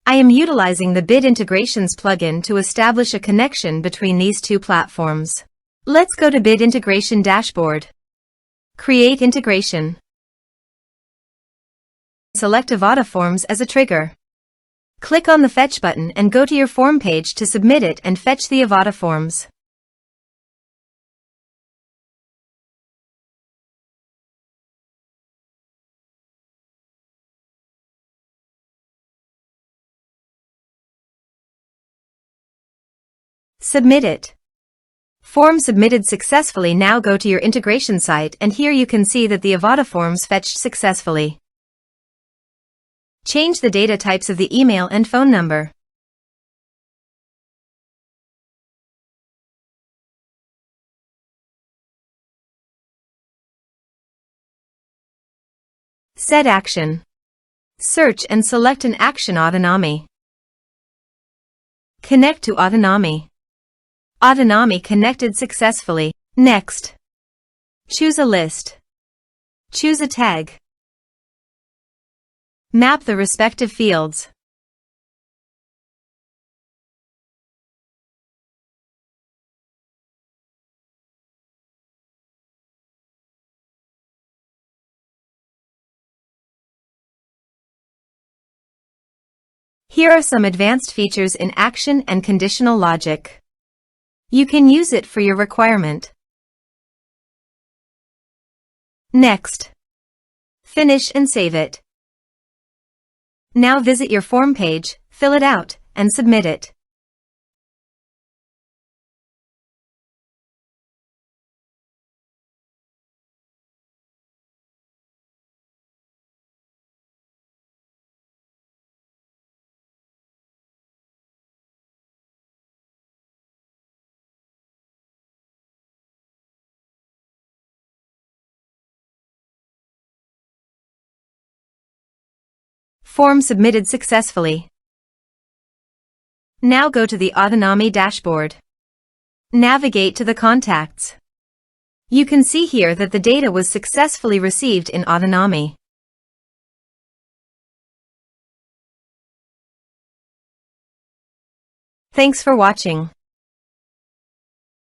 I am utilizing the Bit Integrations plugin to establish a connection between these two platforms. Let's go to Bit Integration Dashboard. Create integration. Select Avada Forms as a trigger. Click on the Fetch button and go to your form page to submit it and fetch the Avada Forms. Submit it. Form submitted successfully. Now go to your integration site and here you can see that the Avada Forms fetched successfully. Change the data types of the email and phone number. Set action. Search and select an action autonomy. Connect to autonomy. Autonomy connected successfully. Next. Choose a list. Choose a tag. Map the respective fields. Here are some advanced features in action and conditional logic. You can use it for your requirement. Next. Finish and save it. Now visit your form page, fill it out, and submit it. Form submitted successfully. Now go to the Autonomy dashboard. Navigate to the contacts. You can see here that the data was successfully received in Autonomy. Thanks for watching.